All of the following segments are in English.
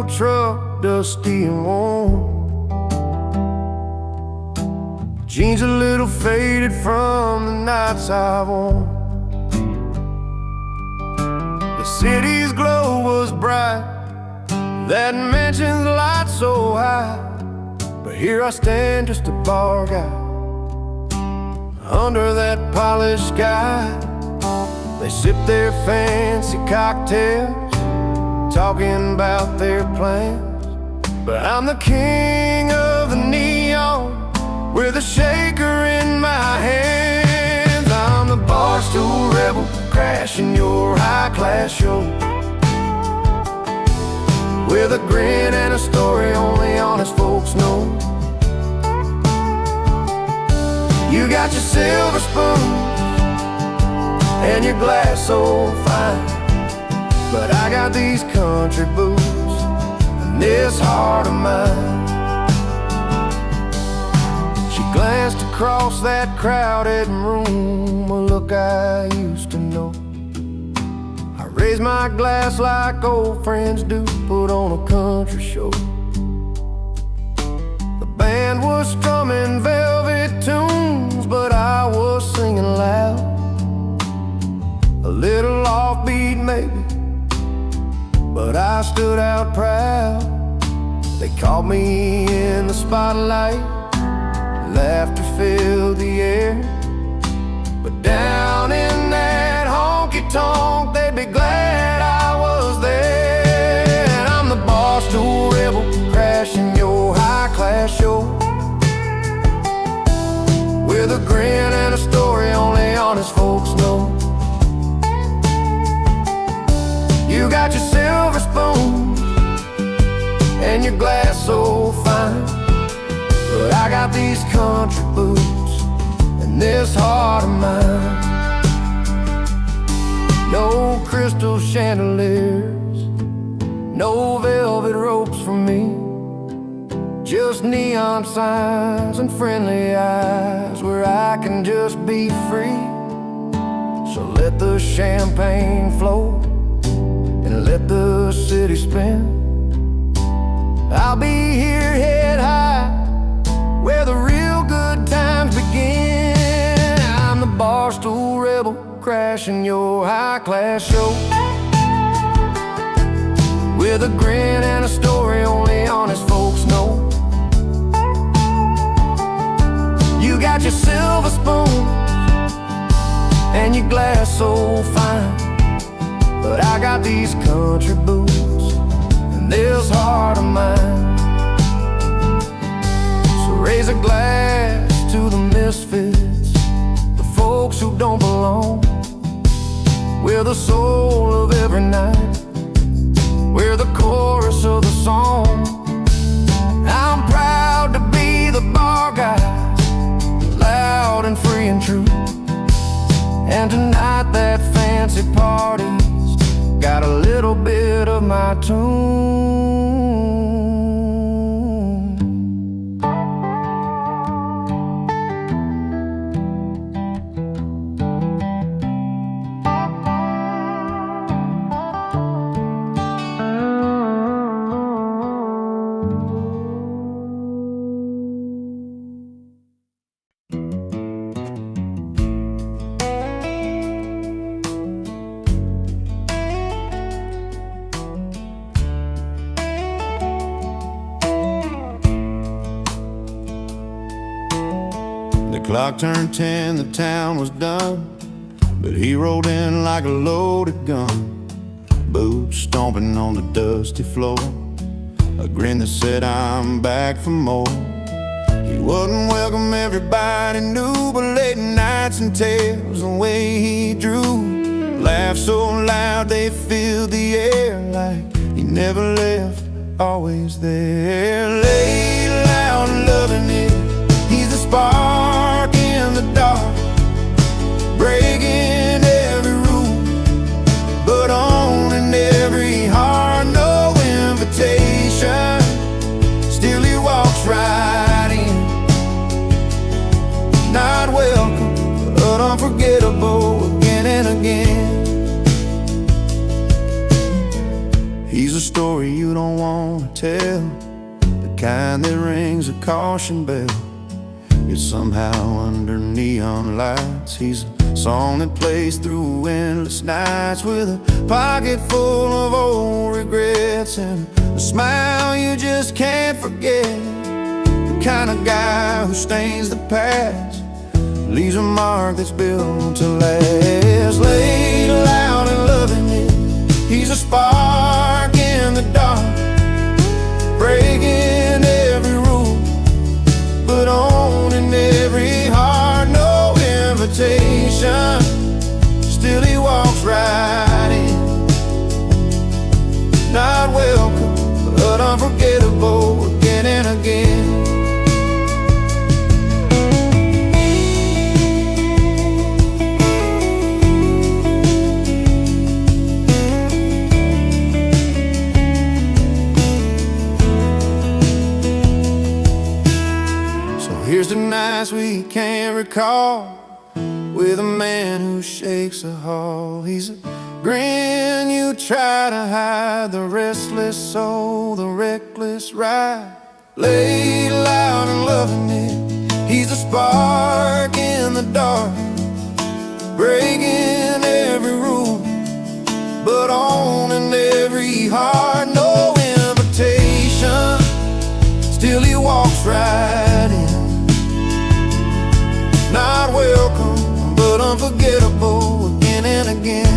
old truck, dusty and worn. Jeans a little faded from the nights I've worn. The city's glow was bright, that mansion's light so high, but here I stand, just a bar guy, under that polished sky. They sip their fancy cocktails, talking about their plans, but I'm the king of the neon, with a shaker in my hands. I'm the barstool rebel, crashing your high-class show, with a grin and a story only honest folks know. You got your silver spoon and your glass so fine, but I got these country boots and this heart of mine. She glanced across that crowded room, a look I used to know. I raised my glass like old friends do, put on a country show. The band was strumming velvet tunes, but I was singing loud, a little offbeat maybe, but I stood out proud. They caught me in the spotlight, laughter filled the air, but down in that honky-tonk they'd be glad I was there. And I'm the barstool rebel, crashing your high-class show, with a grin and a story only honest folks know. You got your silver spoons and your glass so fine, but I got these country boots and this heart of mine. No crystal chandeliers, no velvet ropes for me, just neon signs and friendly eyes where I can just be free. So let the champagne flow and let the city spin. I'll be here head high, where the real good times begin. I'm the barstool rebel, crashing your high-class show, with a grin and a story only honest folks know. You got your silver spoon and your glass so fine, but I got these country boots and this heart of mine. So raise a glass to the misfits, the folks who don't belong. We're the soul of every night, we're the chorus of the song. I'm proud to be the bar guy, loud and free and true. And tonight that fancy party's got a little bit of my tune. The clock turned 10, the town was done, but he rolled in like a loaded gun, boots stomping on the dusty floor, a grin that said I'm back for more. He wouldn't welcome everybody knew, but late nights and tales, the way he drew, laughed so loud they filled the air, like he never left, always there. Lay loud and loving it, he's the spark in the dark, breaking every rule, but owning every heart. No invitation, still he walks right in. Not welcome, but unforgettable again and again. He He's a story you don't want to tell, the kind that rings a caution bell. Yet somehow under neon lights, he's a song that plays through endless nights, with a pocket full of old regrets and a smile you just can't forget. The kind of guy who stains the past, leaves a mark that's built to last. Laid loud and loving it, he's a spark in the dark, breaking every rule, but owning every heart. No invitation, still he walks right in. Not welcome, but unforgettable again and again. Here's the nights we can't recall, with a man who shakes a hall. He's a grin you try to hide, the restless soul, the reckless ride. Laid loud and loving it, he's a spark in the dark, breaking every rule, but owning every heart. No invitation, still he walks right in. Not welcome, but unforgettable again and again.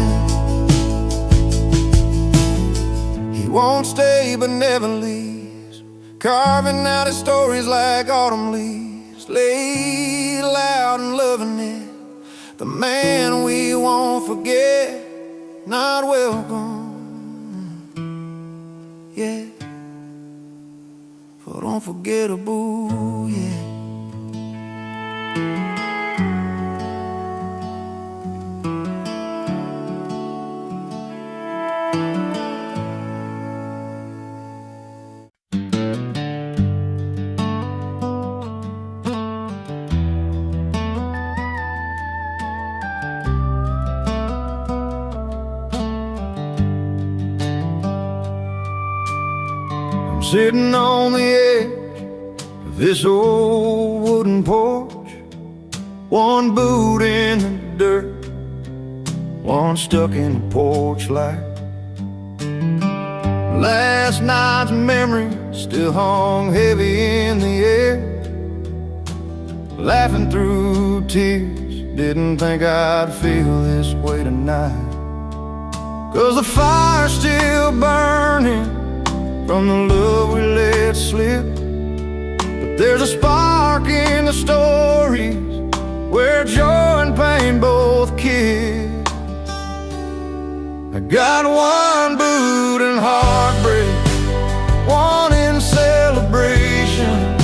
He won't stay but never leaves, carving out his stories like autumn leaves. Laid loud and loving it, the man we won't forget. Not welcome, yeah, but unforgettable, yeah. Sitting on the edge of this old wooden porch, one boot in the dirt, one stuck in the porch light. Last night's memory still hung heavy in the air. Laughing through tears, didn't think I'd feel this way tonight. 'Cause the fire's still burning from the love we let slip, but there's a spark in the stories where joy and pain both kiss. I got one boot in heartbreak, one in celebration,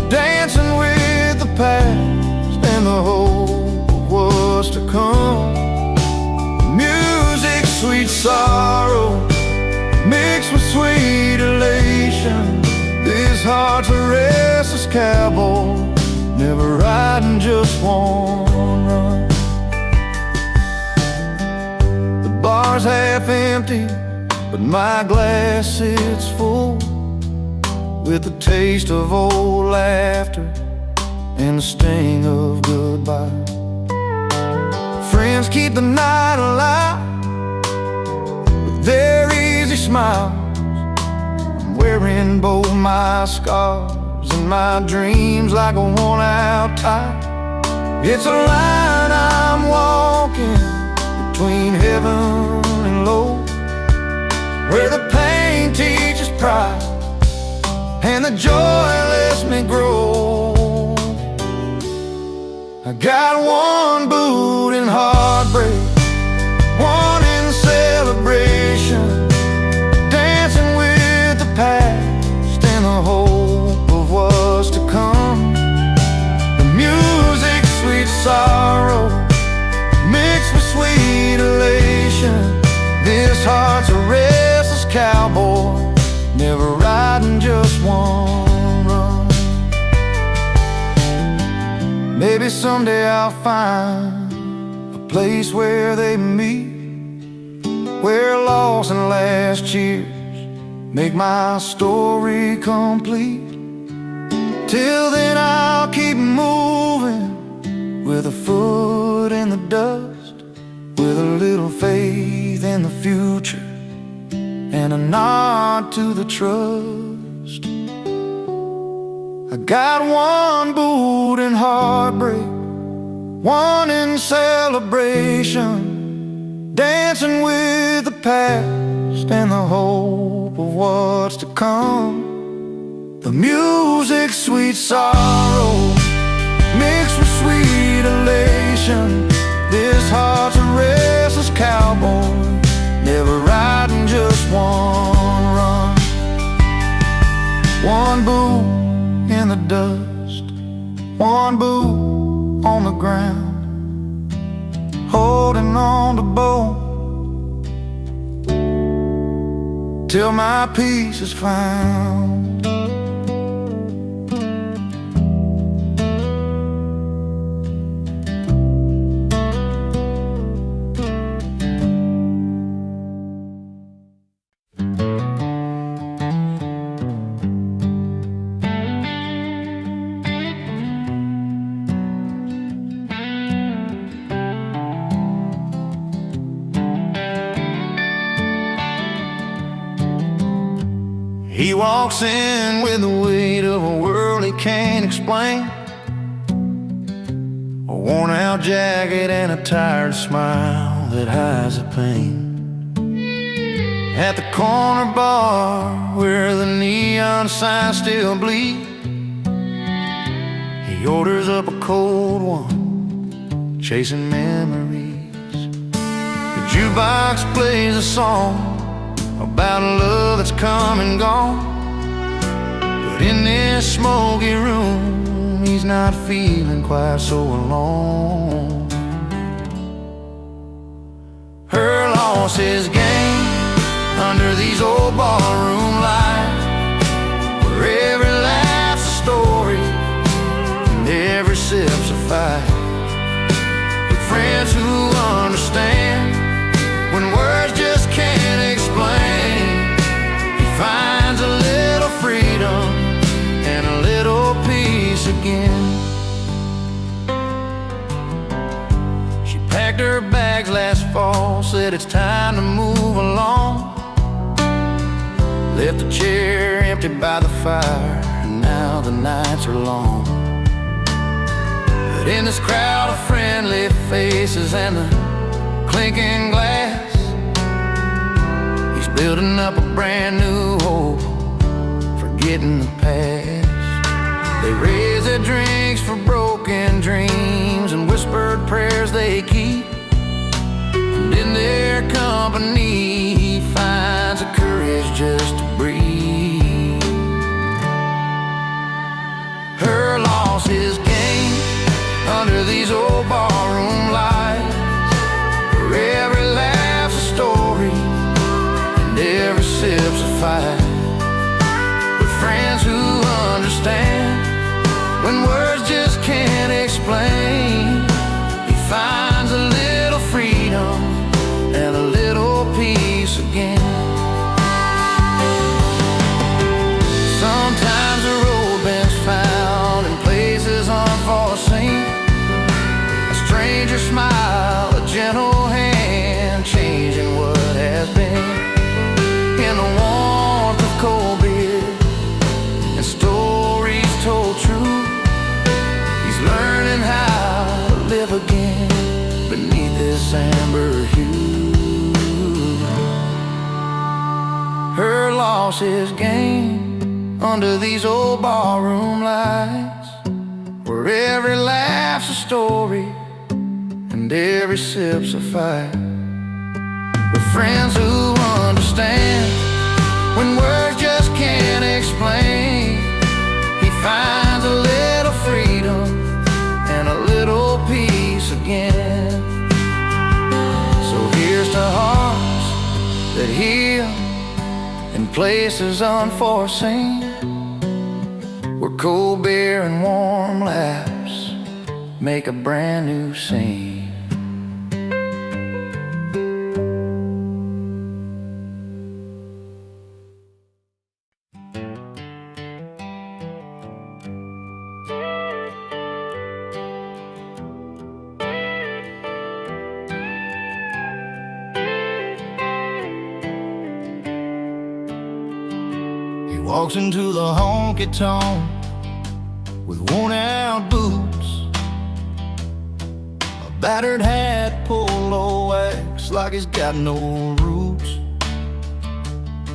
dancing with the past and the hope of what's to come. Music, sweet sorrow, mixed with sweet elation. This heart's a restless cowboy, never riding just one run. The bar's half empty, but my glass sits full, with the taste of old laughter and the sting of goodbye. Friends keep the night alive with their easy smiles. I'm wearing both my scars and my dreams like a worn-out tie. It's a line I'm walking between heaven and low, where the pain teaches pride and the joy lets me grow. I got one boot in heartbreak, one in celebration, dancing with the past and the hope of what's to come. The music, sweet sorrow, mixed with sweet elation. This heart's a restless cowboy, never riding just one run. Maybe someday I'll find a place where they meet, where loss and last cheers make my story complete. Till then I'll keep moving, with a foot in the dust, with a little faith in the future, and a nod to the trust. I got one boot in heartbreak, one in celebration, dancing with the past and the hope of what's to come. The music's sweet sorrow mixed with sweet elation. This heart's a restless cowboy, never riding just one run. One boot in the dust, one boot on the ground, holding on to both till my peace is found. He walks in with the weight of a world he can't explain, a worn-out jacket and a tired smile that hides the pain. At the corner bar where the neon signs still bleed, he orders up a cold one, chasing memories. The jukebox plays a song about a love that's come and gone, but in this smoky room he's not feeling quite so alone. Her loss is gain under these old ballroom lights, where every laugh's a story and every sip's a fight. With friends who understand when words just can't explain, he finds a little freedom and a little peace again. She packed her bags last fall, said it's time to move along. Left the chair empty by the fire, and now the nights are long. But in this crowd of friendly faces and the clinking glass, he's building up a brand new hope, forgetting the past. They raise their drinks for broken dreams and whispered prayers they keep, and in their company he finds the courage just to breathe. Her loss is gain under these old barroom lights, where every laugh's a story and every sip's a fight. With friends who understand when words just can't explain, he finds a little freedom and a little peace again. Sometimes a road bends found in places unforeseen, a stranger smile, a gentle hand, changing what has been. In the warmth of cold beer and stories told true, he's learning how to live again beneath this amber hue. Her loss is gain under these old barroom lights, where every laugh's a story and every sip's a fight. With friends who understand when words just can't explain, he finds a little freedom and a little peace again. So here's to hearts that heal in places unforeseen, where cold beer and warm laughs make a brand new scene. He walks into the honky-tonk with worn-out boots, a battered hat, polo wax like he's got no roots.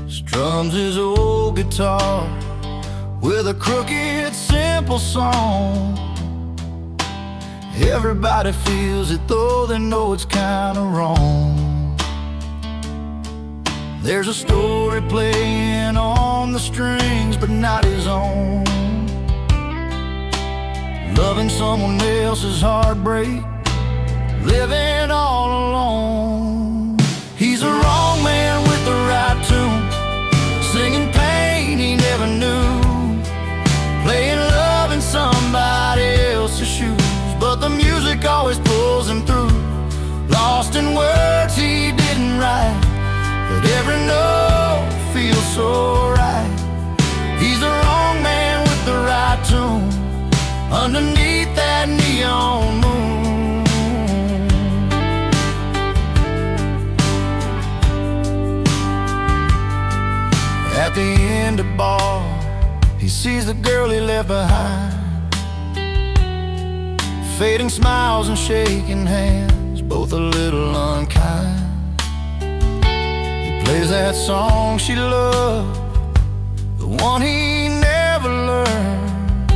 Strums his old guitar with a crooked, simple song. Everybody feels it, though they know it's kinda wrong. There's a story playing on the strings, but not his own. Loving someone else's heartbreak, living all alone. He's a wrong man with the right tune, singing pain he never knew, playing love in somebody else's shoes, but the music always pulls him through. Lost in words he didn't write, but every note feels so right. He's the wrong man with the right tune, underneath that neon moon. At the end of the bar, he sees the girl he left behind, fading smiles and shaking hands, both a little unkind. He plays that song she loved, the one he never learned,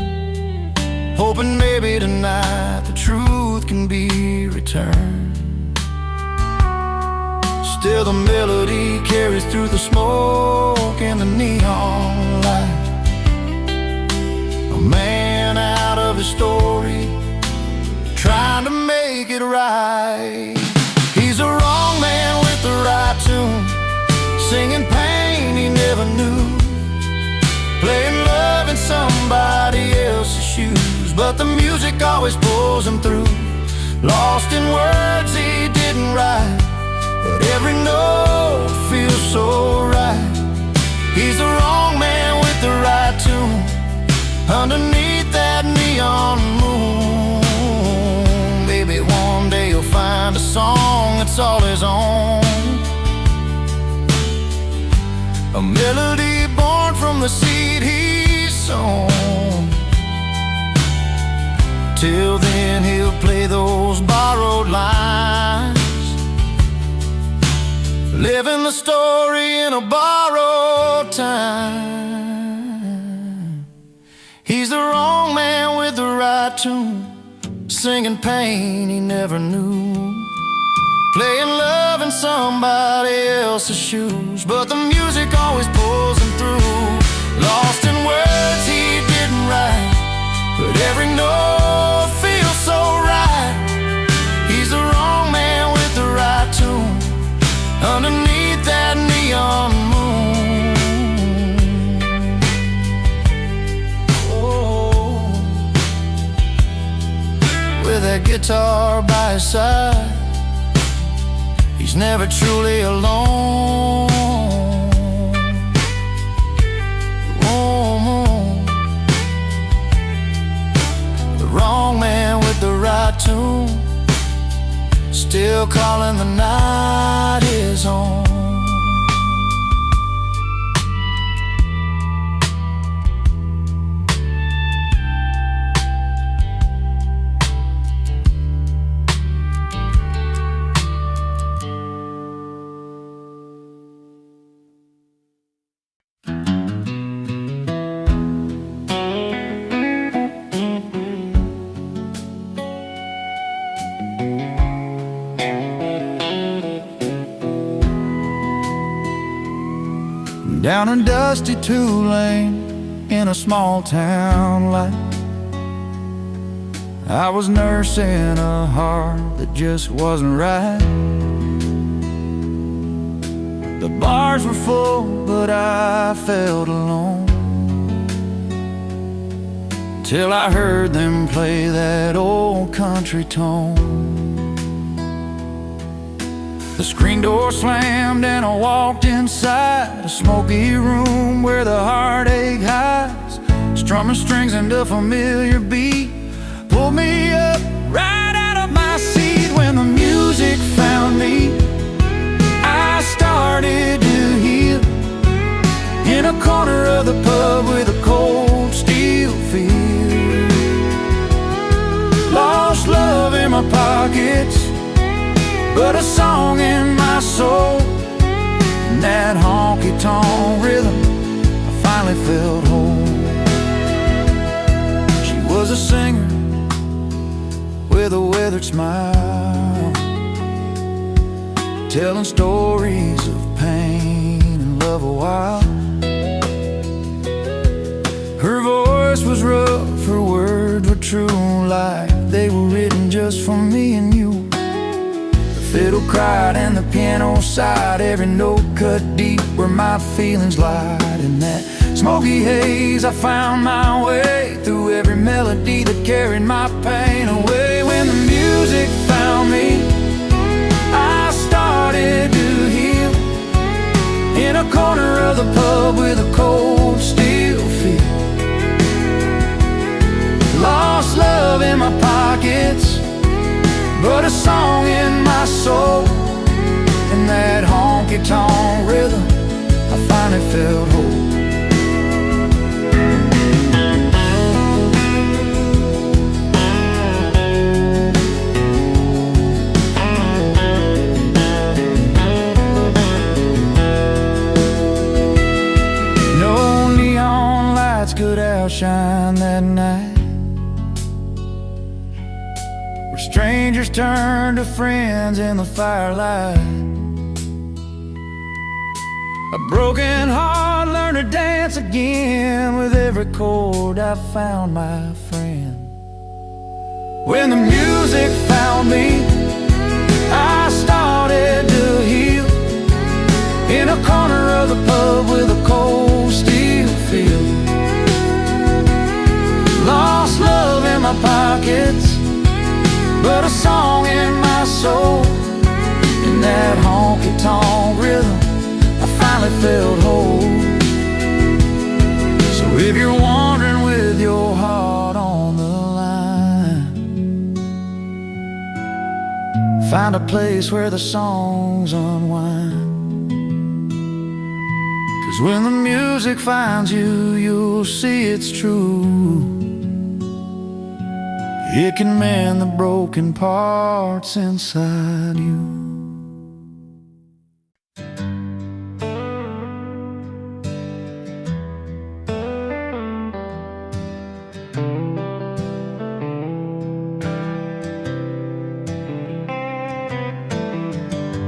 hoping maybe tonight the truth can be returned. Still the melody carries through the smoke and the neon light. A man out of his story, trying to make it right. He's a wrong man with the right tune, singing pain he never knew, playing love in somebody else's shoes, but the music always pulls him through. Lost in words he didn't write, but every note feels so right. He's the wrong man with the right tune, underneath that neon moon. Maybe one day you'll find a song that's all his own, a melody born from the seed he's sown. Till then he'll play those borrowed lines, living the story in a borrowed time. He's the wrong man with the right tune, singing pain he never knew, playing love in somebody else's shoes, but the music always pulls him through. Lost in words he didn't write, but every note feels so right. He's the wrong man with the right tune, underneath that neon moon. Oh, with that guitar by his side, he's never truly alone. Oh, the wrong man with the right tune, still calling the night his own. Down a dusty two-lane in a small town light, I was nursing a heart that just wasn't right. The bars were full, but I felt alone, till I heard them play that old country tone. The screen door slammed and I walked inside a smoky room where the heartache hides, strumming strings and a familiar beat pulled me up right out of my seat. When the music found me, I started to heal in a corner of the pub with a cold steel feel. Lost love in my pockets, but a song in my soul. In that honky-tonk rhythm, I finally felt whole. She was a singer with a weathered smile, telling stories of pain and love a while. Her voice was rough, her words were true, like they were written just for me and you. The fiddle cried and the piano sighed, every note cut deep where my feelings lied. In that smoky haze I found my way through every melody that carried my pain away. When the music found me, I started to heal, in a corner of the pub with a cold steel feel. Lost love in my pockets, but a song in my soul. In that honky-tonk rhythm, I finally felt whole. No neon lights could outshine that night, where strangers turned to friends in the firelight. A broken heart learned to dance again, with every chord I found my friend. When the music found me, I started to heal, in a corner of the pub with a cold steel feel. Lost love in my pockets, but a song in my soul. In that honky-tonk rhythm, I finally felt whole. So if you're wandering with your heart on the line, find a place where the songs unwind. 'Cause when the music finds you, you'll see it's true. It can mend the broken parts inside you.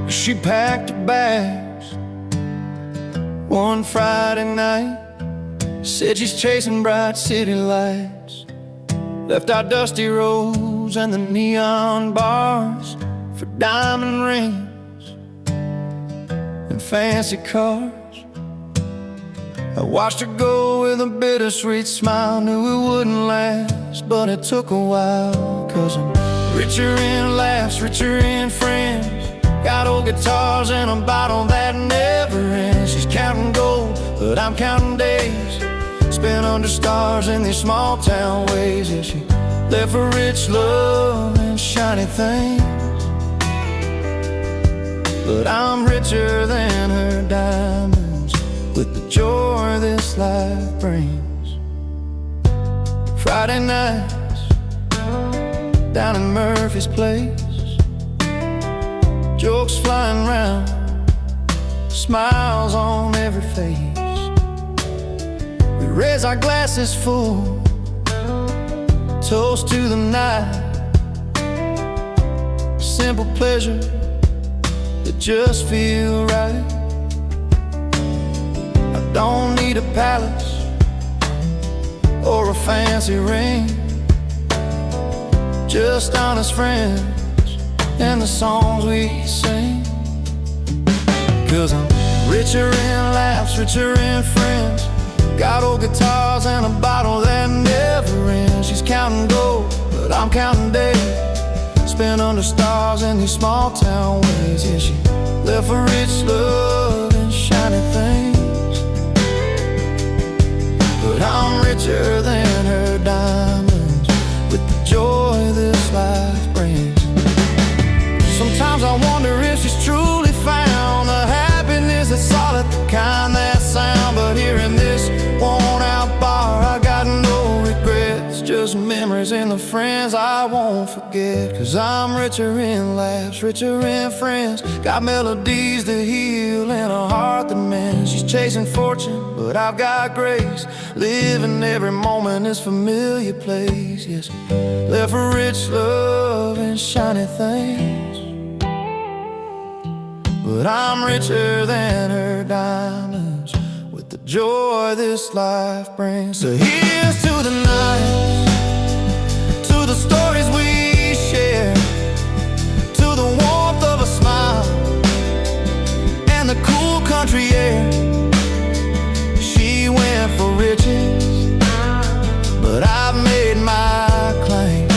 She packed her bags one Friday night, said she's chasing bright city lights. Left our dusty roads and the neon bars for diamond rings and fancy cars. I watched her go with a bittersweet smile, knew it wouldn't last, but it took a while. 'Cause I'm richer in laughs, richer in friends, got old guitars and a bottle that never ends. She's counting gold, but I'm counting days spent under stars in these small town ways. Yeah, she left for rich love and shiny things, but I'm richer than her diamonds with the joy this life brings. Friday nights down in Murphy's place, jokes flying round, smiles on every face. We raise our glasses full, toast to the night. Simple pleasure that just feel right. I don't need a palace or a fancy ring, just honest friends and the songs we sing. 'Cause I'm richer in laughs, richer in friends, got old guitars and a bottle that never ends. She's counting gold, but I'm counting days spent under stars in these small town ways. Yeah, she left for rich love and shiny things, but I'm richer than her diamonds with the joy this life brings. Sometimes I wonder if she's truly found the happiness that's solid, the kind that sound. But here in and the friends I won't forget. 'Cause I'm richer in laughs, richer in friends. Got melodies that heal and a heart that mends. She's chasing fortune, but I've got grace. Living every moment is familiar place. Yes, left for rich love and shiny things, but I'm richer than her diamonds with the joy this life brings. So here's to the nights, to the stories we share, to the warmth of a smile and the cool country air. She went for riches, but I've made my claim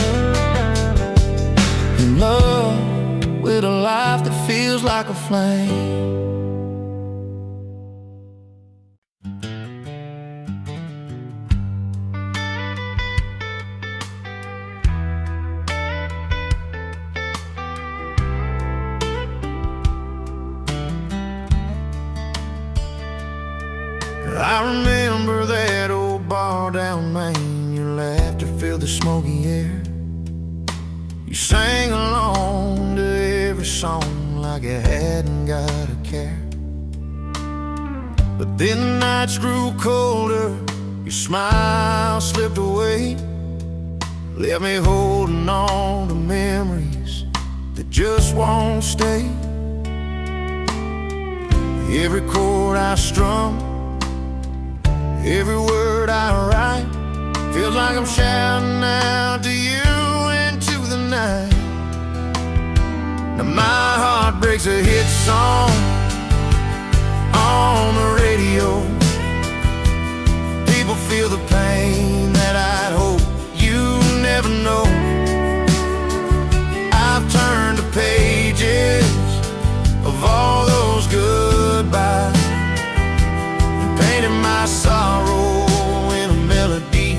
in love with a life that feels like a flame. I remember that old bar down Main. Your laughter filled the smoky air. You sang along to every song like you hadn't got a care. But then the nights grew colder, your smile slipped away, left me holding on to memories that just won't stay. Every chord I strum, every word I write, feels like I'm shouting out to you into the night. Now my heart breaks a hit song on the radio. People feel the pain that I'd hope you never know. I've turned the pages of all those goodbyes and painted my sorrow in a melody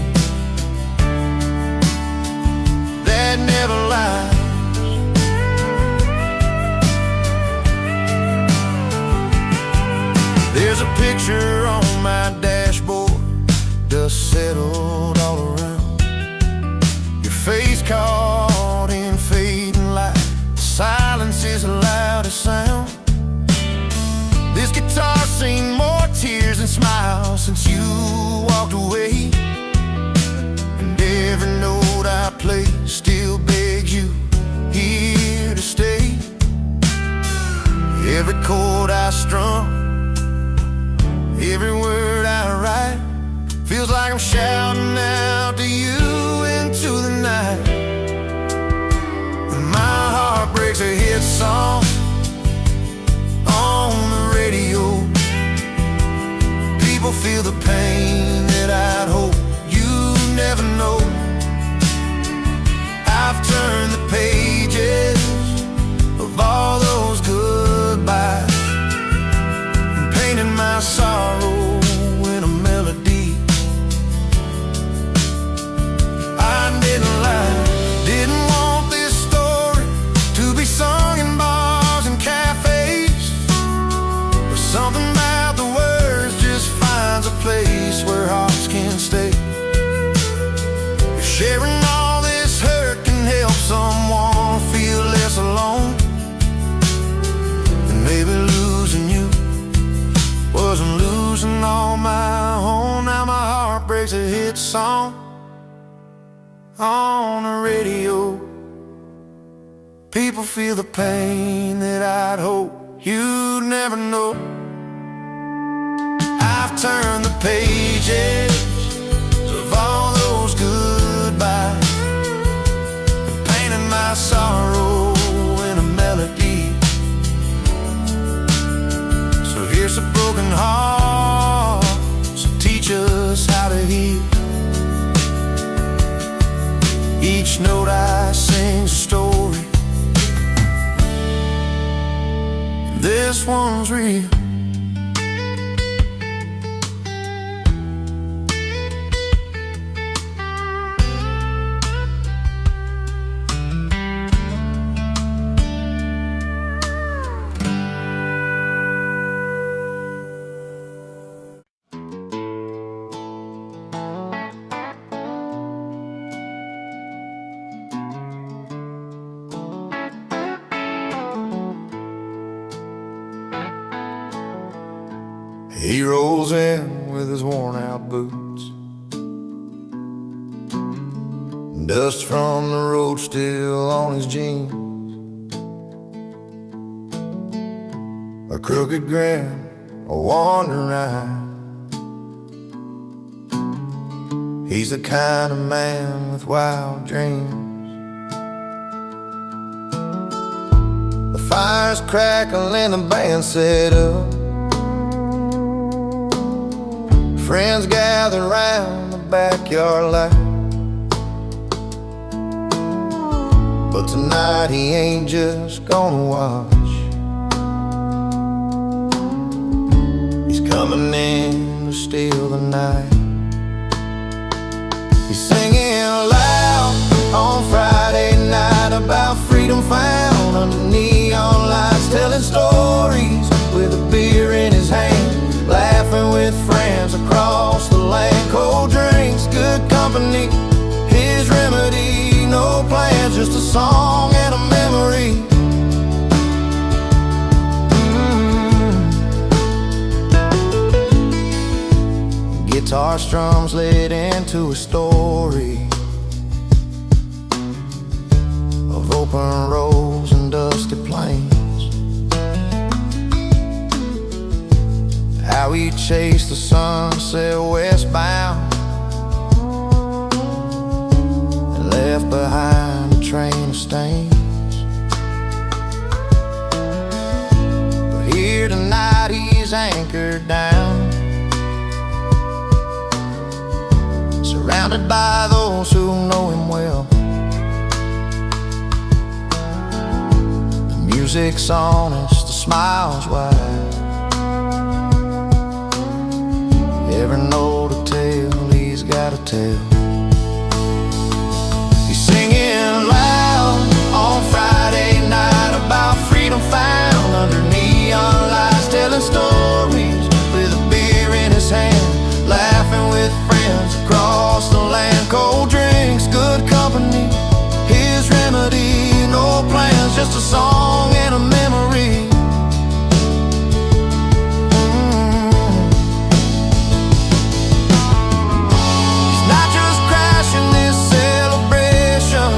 that never lies. There's a picture on my dashboard, dust settled all around. Your face caught in fading light, silence is the loudest sound. This guitar's seen more tears and smiles since you walked away, and every note I play still begs you here to stay. Every chord I strum, every word I write, feels like I'm shouting out to you into the night. And my heart breaks a hit song on the radio. People feel the pain that I'd hope you never know. I've turned the pages of all those goodbyes and painted my sorrow in a melody. I didn't lie, didn't want this story to be sung in bars and cafes, but something about the words just finds a place where hearts can stay. If sharing all this hurt can help someone feel less alone, then maybe losing you wasn't losing all my own. Now my heart breaks a hit song on the radio. People feel the pain that I'd hope you'd never know. I've turned the pages of all those goodbyes and painted my sorrow in a melody. So here's a broken heart, so teach us how to heal. Each note I sing's a story, this one's real. He rolls in with his worn-out boots, dust from the road still on his jeans, a crooked grin, a wandering eye. He's the kind of man with wild dreams. The fire's crackling, the band set up, friends gather round the backyard light. But tonight he ain't just gonna watch. He's coming in to steal the night. He's singing loud on Friday night about freedom found under neon lights, telling stories with a beer in his hand, laughing with friends across the land. Cold drinks, good company, his remedy. No plans, just a song and a memory. Guitar strums laid into a story of open roads and dusty plains. How he chased the sunset westbound, left behind a train of stains. But here tonight he's anchored down, surrounded by those who know him well. The music's honest, the smile's wide, every note a tale he's gotta tell. On Friday night about freedom found under neon lights, telling stories with a beer in his hand, laughing with friends across the land. Cold drinks, good company, his remedy. No plans, just a song and a memory. He's not just crashing this celebration,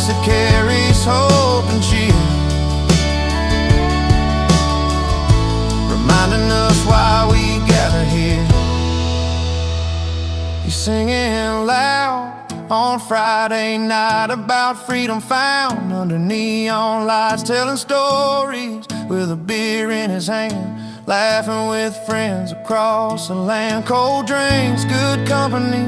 that carries hope and cheer, reminding us why we gather here. He's singing loud on Friday night about freedom found under neon lights, telling stories with a beer in his hand, laughing with friends across the land. Cold drinks, good company,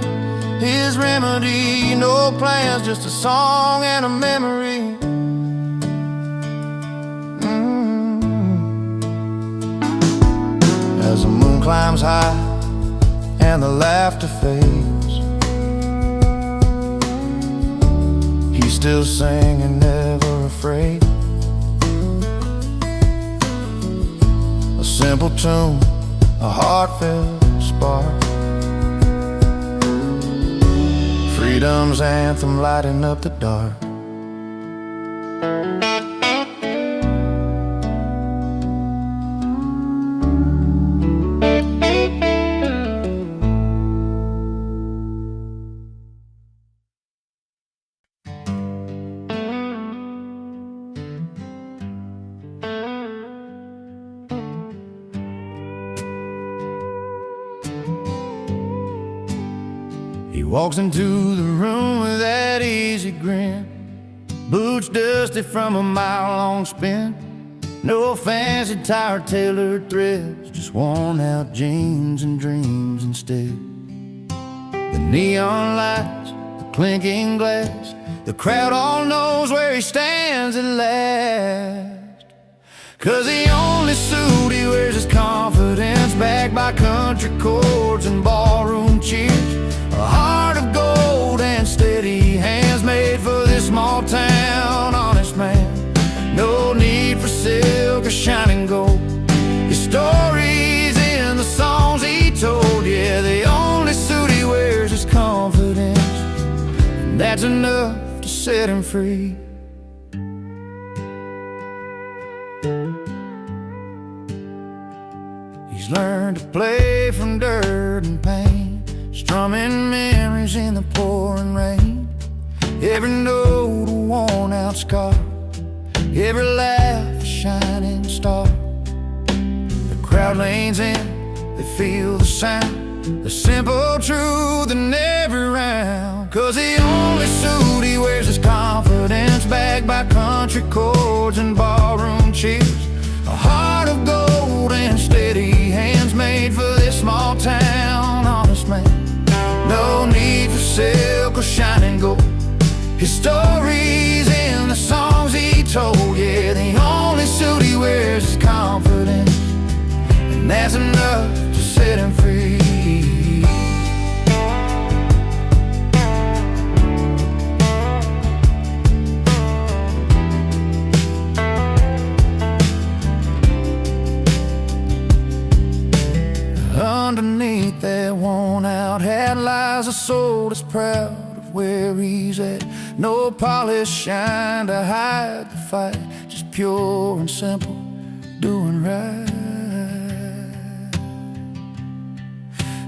his remedy. No plans, just a song and a memory. As the moon climbs high and the laughter fades, he's still singing, never afraid. A simple tune, a heartfelt spark, freedom's anthem lighting up the dark. He walks into the room with that easy grin, boots dusty from a mile-long spin. No fancy tire-tailored threads, just worn-out jeans and dreams instead. The neon lights, the clinking glass, the crowd all knows where he stands at last. 'Cause the only suit he wears is confidence, backed by country chords and ballroom cheers. A heart of gold and steady hands, made for this small town honest man. No need for silk or shining gold, his story's in the songs he told. Yeah, the only suit he wears is confidence, and that that's enough to set him free. He's learned to play from dirt and pain, strumming memories in the pouring rain. Every note a worn out scar, every laugh a shining star. The crowd leans in, they feel the sound, the simple truth in every round. 'Cause the only suit he wears is confidence, backed by country chords and ballroom cheers. A heart of gold and steady hands, made for this small town, honest man. No need for silk or shining gold, his stories in the songs he told. Yeah, the only suit he wears is confidence, and that's enough to set him free. Underneath that worn-out hat lies a soul that's proud of where he's at. No polished shine to hide the fight, just pure and simple, doing right.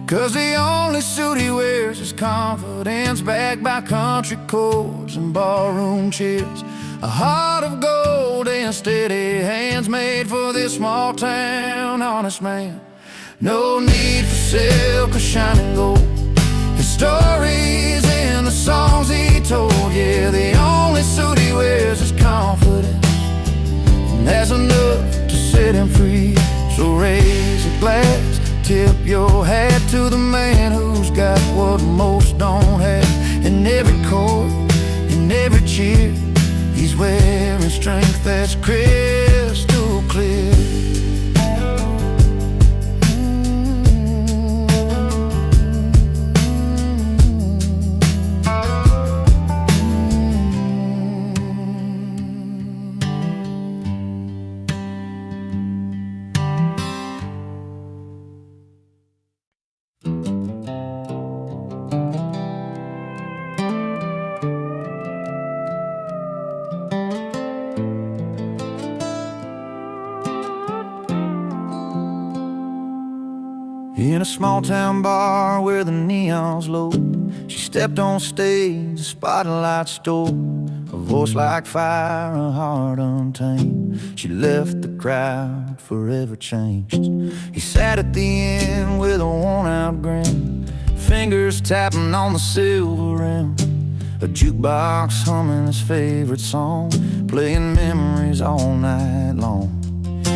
'Cause the only suit he wears is confidence, backed by country chords and ballroom cheers. A heart of gold and steady hands, made for this small town, honest man. No need for silk or shining gold, his stories in the songs he told. Yeah, the only suit he wears is confidence, and that's enough to set him free. So raise a glass, tip your hat to the man who's got what most don't have. In every chord, in every cheer, he's wearing strength that's crystal clear. In a small town bar where the neon's low, she stepped on stage, the spotlight stole. A voice like fire, a heart untamed. She left the crowd forever changed. He sat at the end with a worn-out grin, fingers tapping on the silver rim. A jukebox humming his favorite song, playing memories all night long.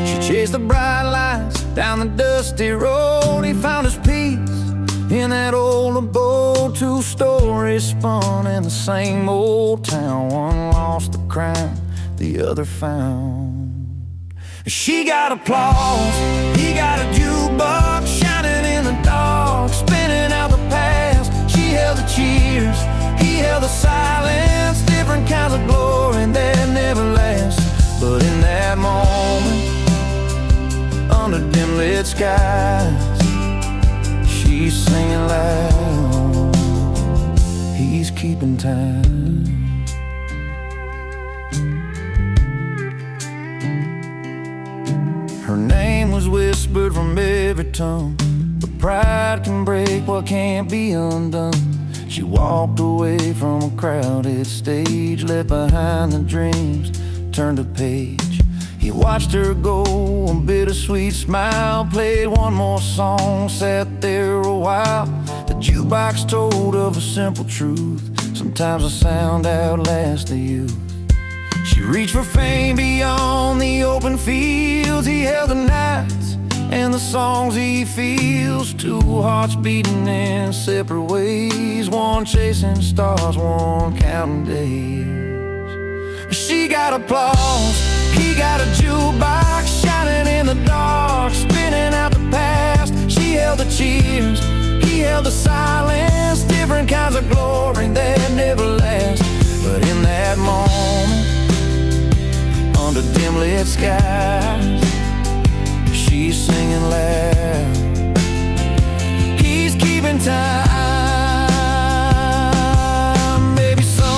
She chased the bright lights down the dusty road. He found his peace in that old abode. Two stories spun in the same old town. One lost the crown, the other found. She got applause, he got a jukebox shining in the dark, spinning out the past. She held the cheers, he held the silence, different kinds of glory that never lasts. But in that moment, under dim lit skies, she's singing loud, he's keeping time. Her name was whispered from every tongue, but pride can break what can't be undone. She walked away from a crowded stage, left behind the dreams, turned a page. He watched her go, a bittersweet smile, played one more song, sat there a while. The jukebox told of a simple truth, sometimes the sound outlasts the youth. She reached for fame beyond the open fields. He held the nights and the songs he feels. Two hearts beating in separate ways, one chasing stars, one counting days. She got applause, he got a jukebox shining in the dark, spinning out the past. She held the cheers, he held the silence, different kinds of glory that never last. But in that moment, under dim lit skies, she's singing loud, he's keeping time. Maybe some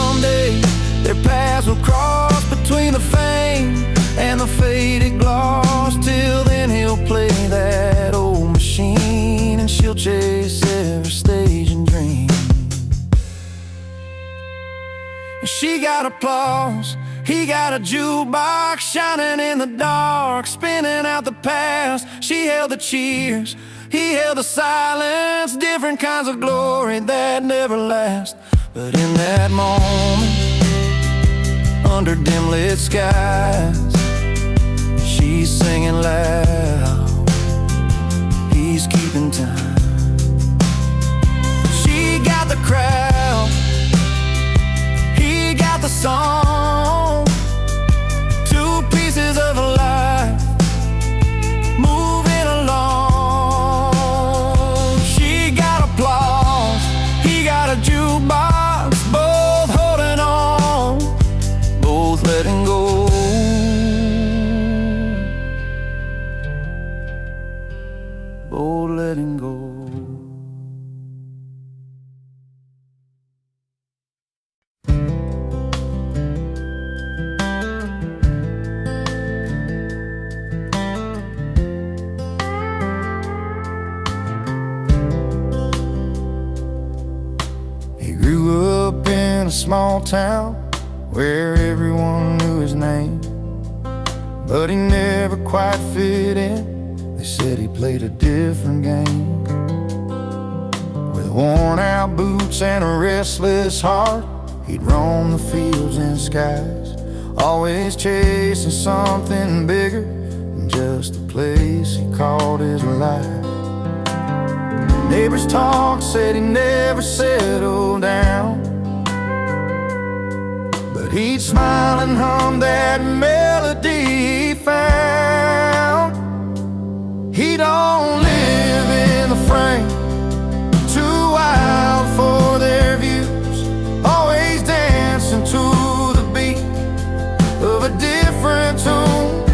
got applause. He got a jukebox shining in the dark, spinning out the past. She held the cheers, he held the silence. Different kinds of glory that never last. But in that moment, under dim lit skies, she's singing loud, he's keeping time. She got the crowd, he got the song. Two pieces of a life moving along. She got applause, he got a jukebox, both holding on, both letting go. Both letting go. In a small town where everyone knew his name, but he never quite fit in. They said he played a different game. With worn out boots and a restless heart, he'd roam the fields and skies, always chasing something bigger than just the place he called his life. Neighbors talked, said he never settled down, he'd smile and hum that melody he found. He don't live in the frame, too wild for their views, always dancing to the beat of a different tune.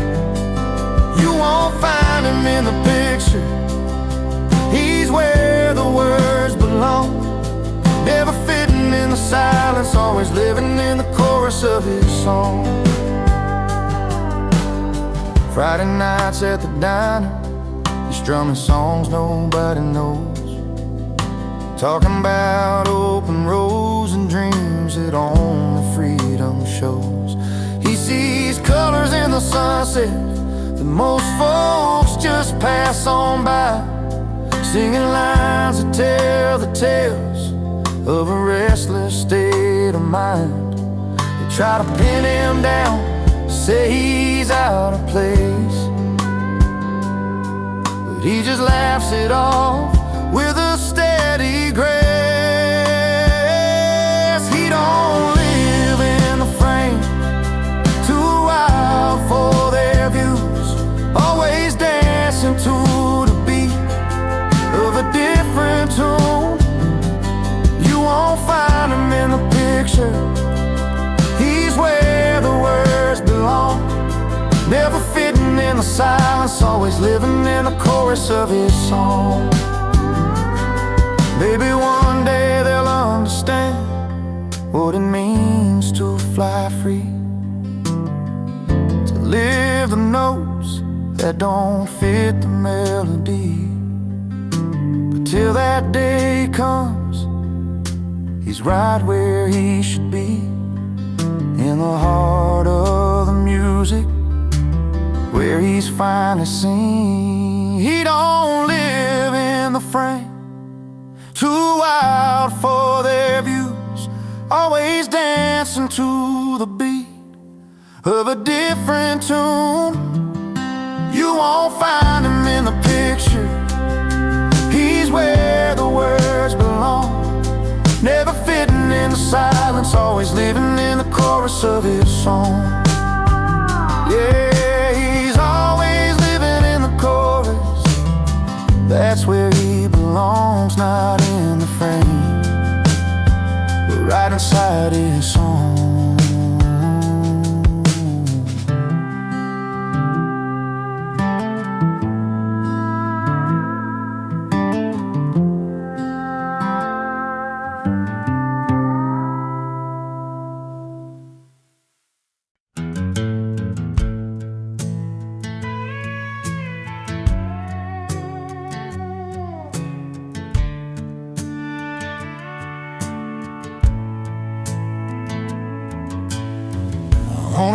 You won't find him in the picture, he's where the words belong, never fitting in the silence, always living in the chorus of his song. Friday nights at the diner, he's strumming songs nobody knows, talking about open roads and dreams that only freedom shows. He sees colors in the sunset that most folks just pass on by, singing lines that tell the tales of a restless state of mind. They try to pin him down, say he's out of place, but he just laughs it off with a steady grace. He don't live in the frame, too wild for their views, always dancing to the beat of a different tune. You won't find him in the picture, he's where the words belong, never fitting in the silence, always living in the chorus of his song. Maybe one day they'll understand what it means to fly free, to live the notes that don't fit the melody. But till that day comes, he's right where he should be, in the heart of the music, where he's finally seen. He don't live in the frame, too wild for their views, always dancing to the beat of a different tune. You won't find him in the picture, he's where the words belong, never fitting in the silence, always living in the chorus of his song. Yeah, he's always living in the chorus, that's where he belongs, not in the frame, but right inside his song.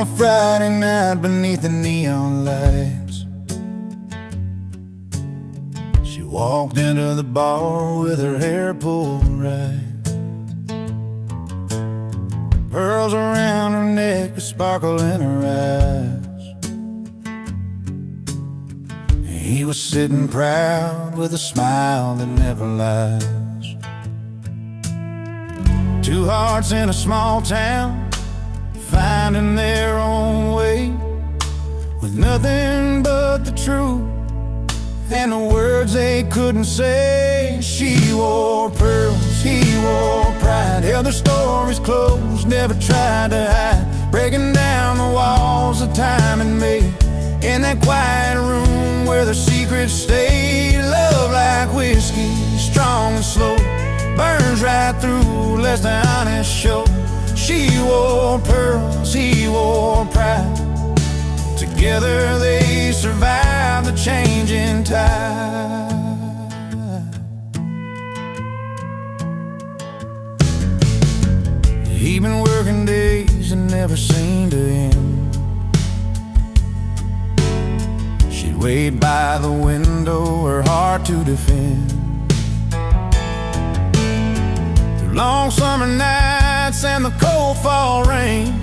a Friday night beneath the neon lights, she walked into the bar with her hair pulled right, pearls around her neck, a sparkle in her eyes. He was sitting proud with a smile that never lies. Two hearts in a small town, finding their own way, with nothing but the truth and the words they couldn't say. She wore pearls, he wore pride, held their stories close, never tried to hide, breaking down the walls of time and made. In that quiet room where the secrets stayed, love like whiskey, strong and slow, burns right through, lets the honest show. She wore pearls, he wore pride, together they survived the changing tide. He'd been working days and never seemed to end. She'd wait by the window, her heart to defend. Through long summer nights and the cold fall rain,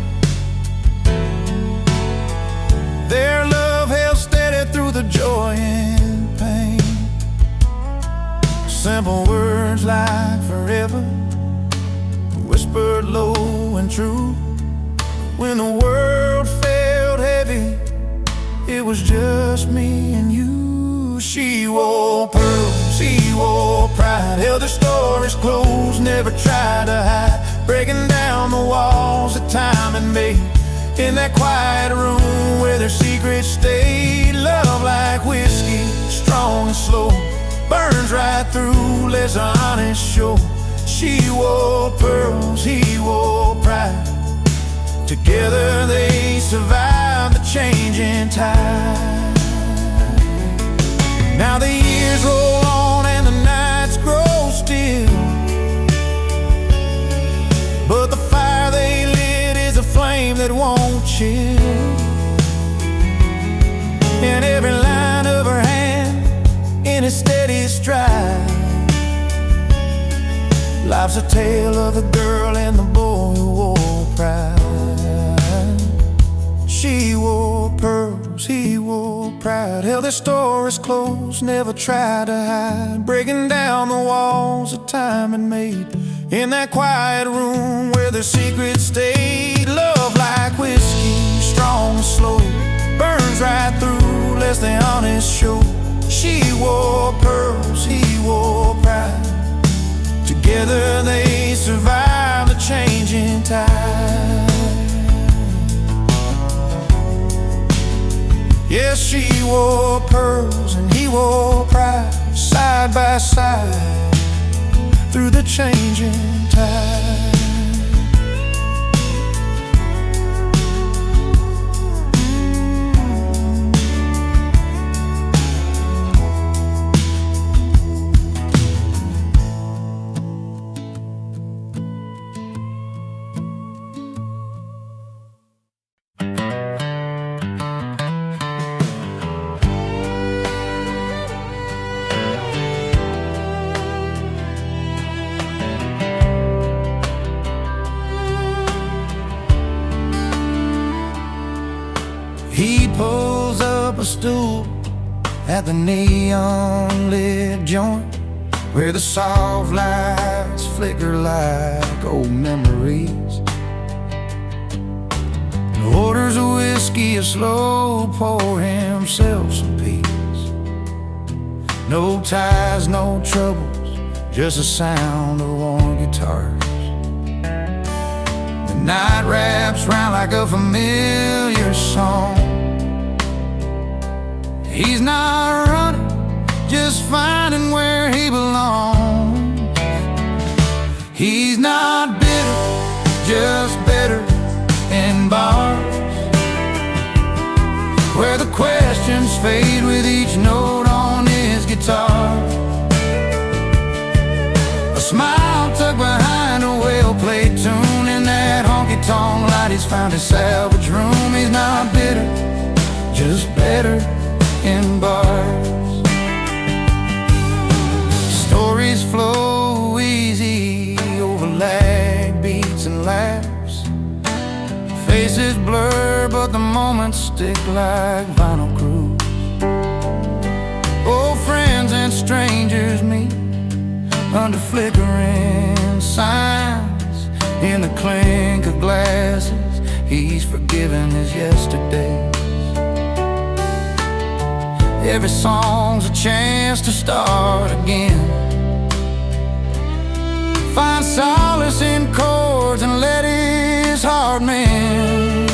their love held steady through the joy and pain. Simple words like forever, whispered low and true. When the world felt heavy, it was just me and you. She wore pearls, he wore pride, held their stories close, never tried to hide, breaking down the walls that time had made. In that quiet room where their secrets stayed, love like whiskey, strong and slow, burns right through, lets the honest show. She wore pearls, he wore pride, together they survived the changing tide. Now the years roll on and the nights grow still, but the fire they lit is a flame that won't chill. In every line of her hand, in a steady stride, life's a tale of a girl and the boy who wore pride. She wore pearls, he wore pride, held their stories close, never tried to hide, breaking down the walls that time had made. In that quiet room where their secrets stayed, love like whiskey, strong and slow, burns right through, lets the honest show. She wore pearls, he wore pride, together they survived the changing tide. Yes, she wore pearls and he wore pride, side by side through the changing tide. He pulls up a stool at the neon-lit joint where the soft lights flicker like old memories. Orders a whiskey, a slow pour, himself some peace. No ties, no troubles, just the sound of warm guitars. The night wraps round like a familiar song. He's not running, just finding where he belongs. He's not bitter, just better in bars where the questions fade with each note on his guitar. A smile tucked behind a well-played tune in that honky-tonk light he's found his salvage room. He's not bitter, just better in bars. Stories flow easy over lag beats and laughs. Faces blur, but the moments stick like vinyl grooves. Old friends and strangers meet under flickering signs. In the clink of glasses, he's forgiven his yesterdays. Every song's a chance to start again. Find solace in chords and let his heart mend.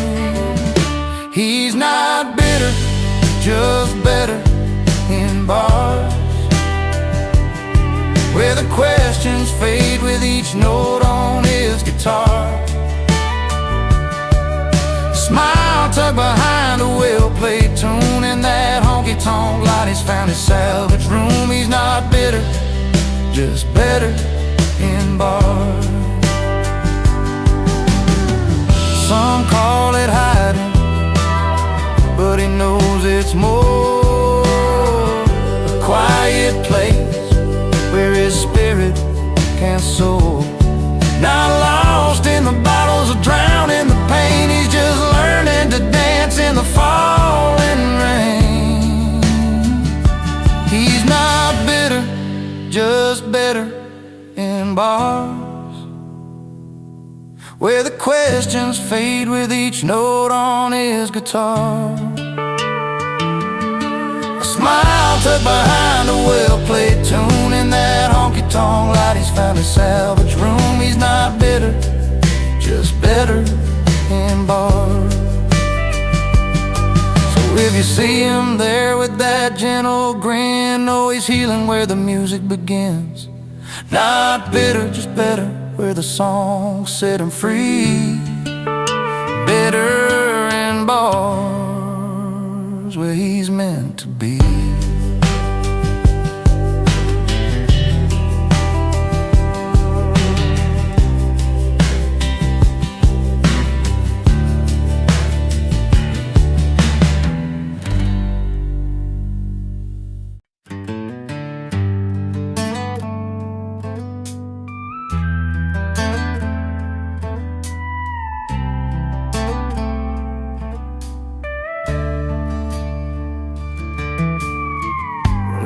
He's not bitter, just better in bars, where the questions fade with each note on his guitar. Smile tucked behind a well-played tune, and that honky-tonk light has found his salvage room. He's not bitter, just better in bars. Some call it hiding, but he knows it's more a quiet place where his spirit can soar. Not lost in the battles or drowned in the pain. He's just learning to dance in the falling rain. He's not bitter, just better in bars, where the questions fade with each note on his guitar. A smile tucked behind a well-played tune, in that honky-tonk light he's found his salvage room. He's not bitter, just better in bars. So if you see him there with that gentle grin, know he's healing where the music begins. Not bitter, just better, where the song set him free. Better in bars, where he's meant to be.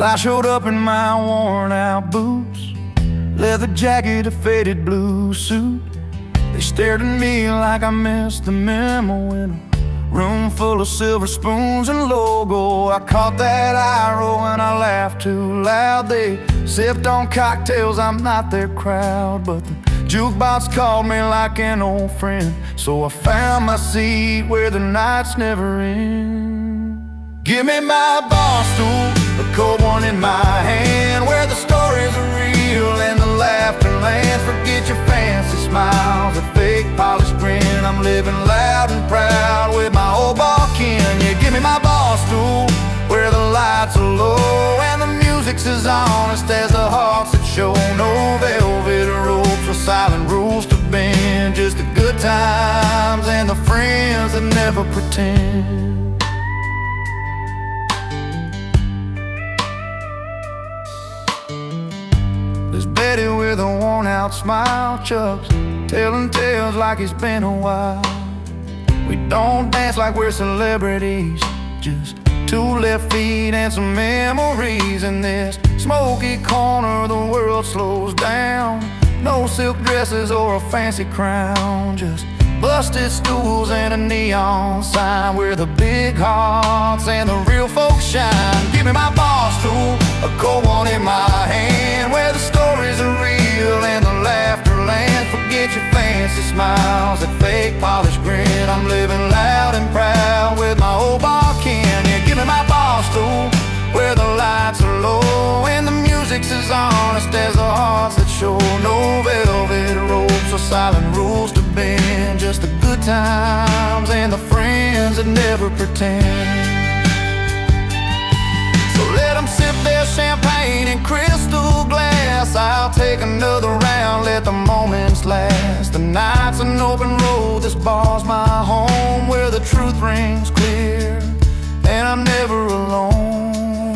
I showed up in my worn out boots, leather jacket, a faded blue suit. They stared at me like I missed the memo in a room full of silver spoons and logo. I caught that eye roll and I laughed too loud. They sipped on cocktails, I'm not their crowd, but the jukebox called me like an old friend. So I found my seat where the nights never end. Give me my bar stool, a cold one in my hand, where the stories are real and the laughter lands. Forget your fancy smiles, a fake polished grin. I'm living loud and proud with my old bar kin. Yeah, give me my bar stool, where the lights are low and the music's as honest as the hearts that show. No velvet ropes or silent rules to bend, just the good times and the friends that never pretend. There's Betty with a worn-out smile, Chuck's telling tales like it's been a while. We don't dance like we're celebrities, just two left feet and some memories. In this smoky corner, the world slows down. No silk dresses or a fancy crown, just busted stools and a neon sign, where the big hearts and the real folks shine. Give me my bar stool, a cold one in my hand, where the stories are real and the laughter lands. Forget your fancy smiles, that fake polished grin. I'm living loud and proud with my old bar kin. Yeah, give me my bar stool, where the lights are low and the music's as honest as the hearts that show. No velvet ropes or silent rules to bend, just the good times and the friends that never pretend. So let them sip their champagne in crystal glass. I'll take another round, let the moments last. The night's an open road, this bar's my home, where the truth rings clear and I'm never alone.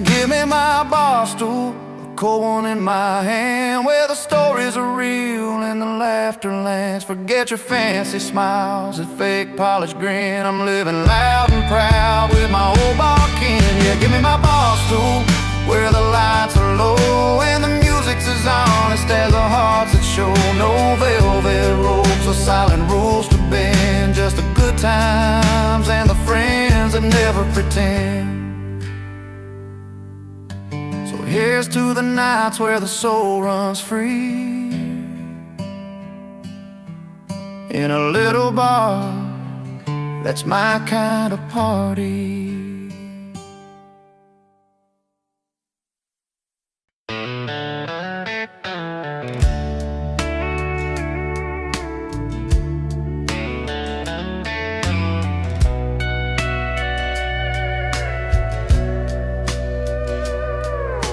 Give me my bar stool, a cold one in my hand, where the stories are real and the laughter lands. Forget your fancy smiles, a fake polished grin. I'm living loud and proud with my old bar kin. Yeah, give me my bar stool, where the lights are low and the music's as honest as the hearts that show. No velvet ropes or silent rules to bend, just the good times and the friends that never pretend. So here's to the nights where the soul runs free, in a little bar, that's my kind of party.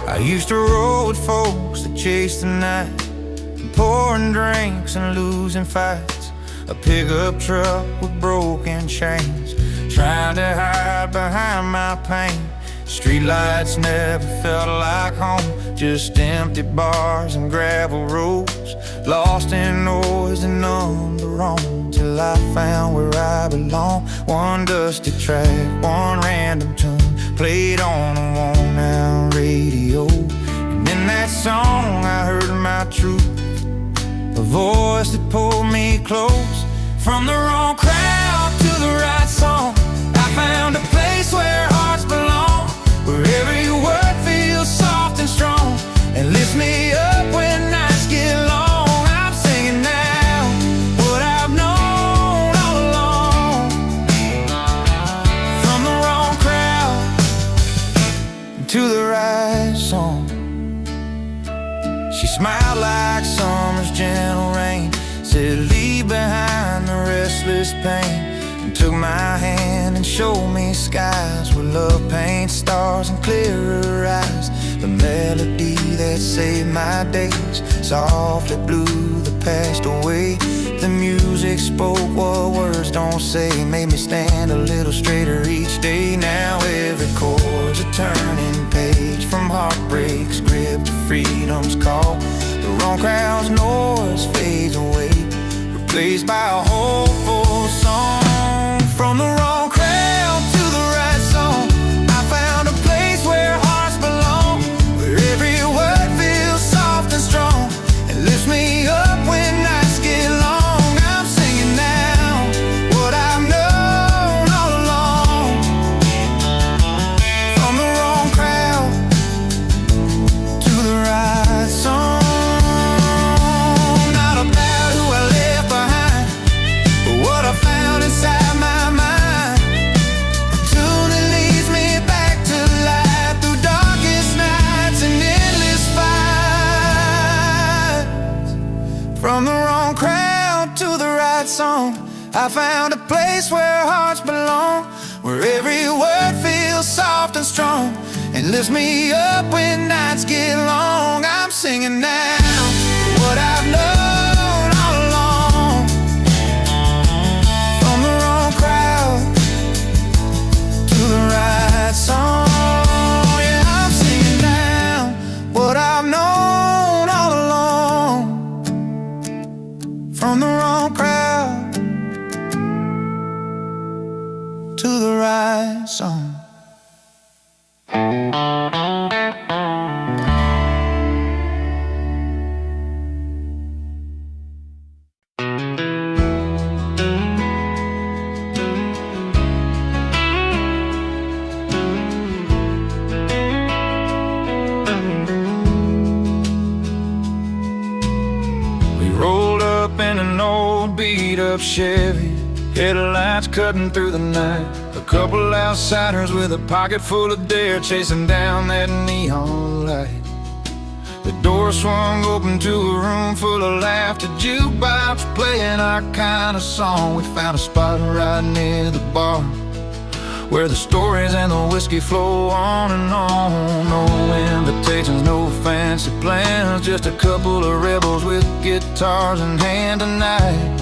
I used to roll with folks that chased the night, pouring drinks and losing fights. A pickup truck with broken chains, trying to hide behind my pain. Streetlights never felt like home, just empty bars and gravel roads, lost in noise and on the wrong, till I found where I belong. One dusty track, one random tune, played on a worn-out radio. And in that song I heard my truth, a voice that pulled me close. From the wrong crowd to the right song, I found a place where hearts belong, where every word feels soft and strong and lifts me up when nights get long. I'm singing now what I've known all along. From the wrong crowd to the right song. She smiled like summer's gentle rain, said leave behind the restless pain, and took my hand and showed me skies where love paints stars and clearer eyes. The melody that saved my days softly blew the past away. The music spoke what words don't say, made me stand a little straighter each day. Now every chord's a turning page, from heartbreak's grip to freedom's call. The wrong crowd's noise fades away, replaced by a hopeful song. From the wrong crowd to the right song, I found a place where hearts belong, where every word feels soft and strong and lifts me up when nights get long. I'm singing now what I've known all along. From the wrong crowd to the right song. Inside my mind, a tune that leads me back to life through darkest nights and endless fights. From the wrong crowd to the right song, I found a place where hearts belong, where every word feels soft and strong and lifts me up when nights get long. I'm singing now what I've known all along. From the wrong crowd to the right song, yeah, I'm singing now what I've known all along. From the wrong crowd to the right song. Beat-up Chevy, headlights cutting through the night. A couple outsiders with a pocket full of dare, chasing down that neon light. The door swung open to a room full of laughter, jukebox playing our kind of song. We found a spot right near the bar, where the stories and the whiskey flow on and on. No invitations, no fancy plans, just a couple of rebels with guitars in hand tonight.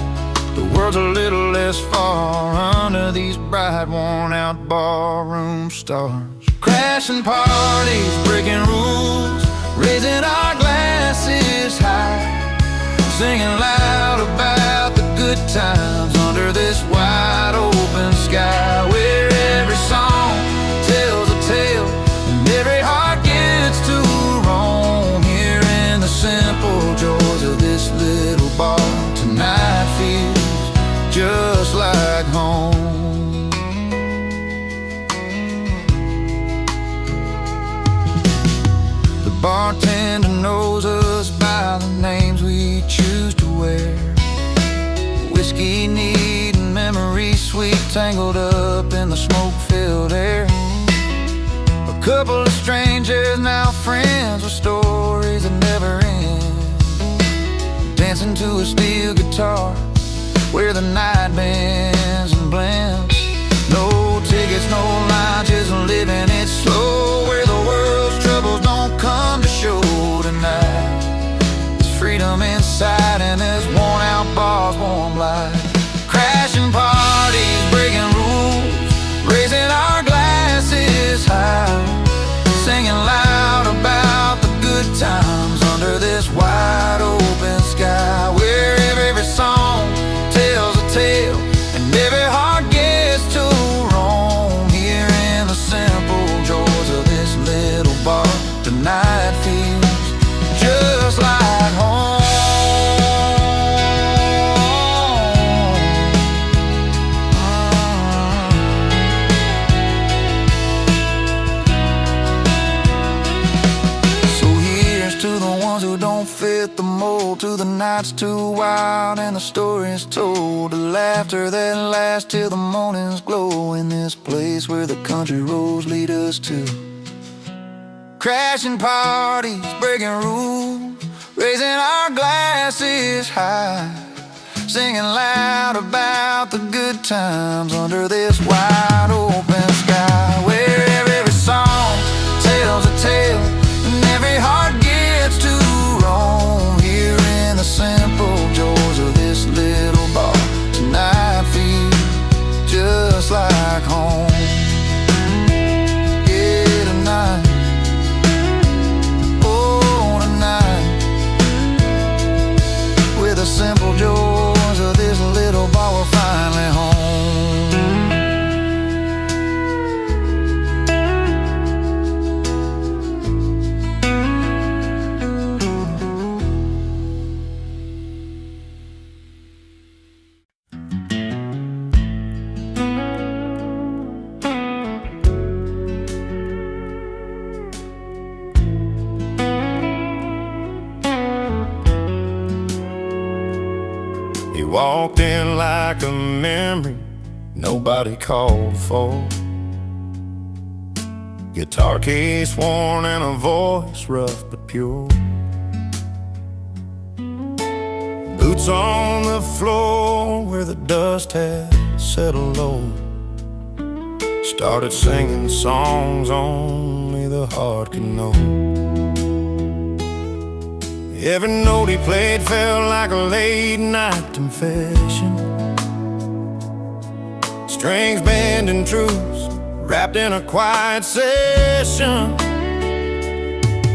The world's a little less far under these bright, worn-out barroom stars. Crashing parties, breaking rules, raising our glasses high, singing loud about the good times under this wide open sky, where every song tells a tale and every heart gets to roam. Here in the simple joys of this little bar, tonight feels just like home. The bartender knows us by the names we choose to wear. Whiskey neat and memory sweet, tangled up in the smoke-filled air. A couple of strangers, now friends, with stories that never end, dancing to a steel guitar where the night bends and blends. No tickets, no line, just living it slow, where the world's troubles don't come to show tonight. There's freedom inside and there's worn-out bars, warm light. Crashing parties, breaking rules, raising our glasses high, singing loud about the good times under this wide open sky, where every song tells a tale and every heart gets to roam. Here in the simple joys of this little bar, tonight feels just like home. So here's to the ones who don't fit the mold, to the nights too wild and the stories told, the laughter that lasts till the morning's glow, in this place where the country roads lead us to. Crashing parties, breaking rules, raising our glasses high, singing loud about the good times under this wide open sky, where every song tells a tale and every heart gets to roam. Here in the simple joys of this little bar, tonight feels just like home. Yeah, tonight, oh tonight, with the simple joys of this little bar, we're finally home. He walked in like a memory nobody called for. Guitar case worn and a voice rough but pure. Boots on the floor where the dust had settled low. Started singing songs only the heart could know. Every note he played felt like a late night confession. Strings bending truths wrapped in a quiet session.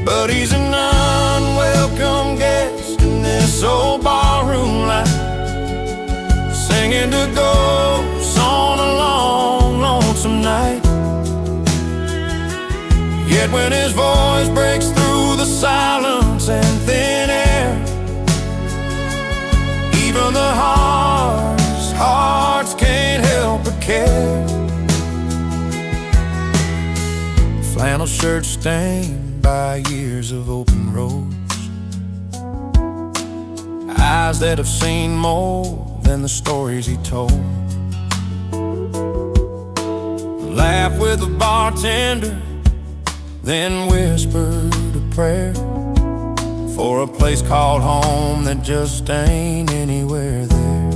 But he's an unwelcome guest in this old barroom life, singing to ghosts on a long, lonesome night. Yet when his voice breaks through the silence and thin air, even the hardest hearts can't help but care. Flannel shirt stained by years of open roads, eyes that have seen more than the stories he told. Laughed with the bartender, then whispered a prayer for a place called home that just ain't anywhere there.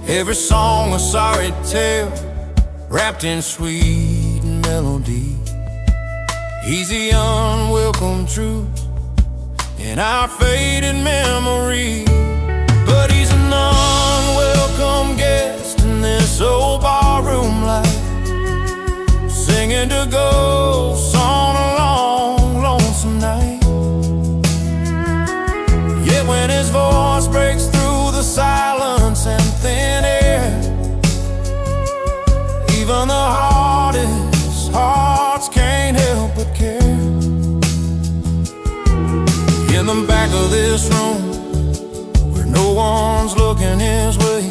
Every song a sorry tale, wrapped in sweet melody. He's the unwelcome truth in our faded memory. But he's an unwelcome guest in this old barroom life, singing to ghosts on a long, lonesome night. Yet when his voice breaks through the silence and thin air, even the hardest hearts can't help but care. In the back of this room, where no one's looking his way,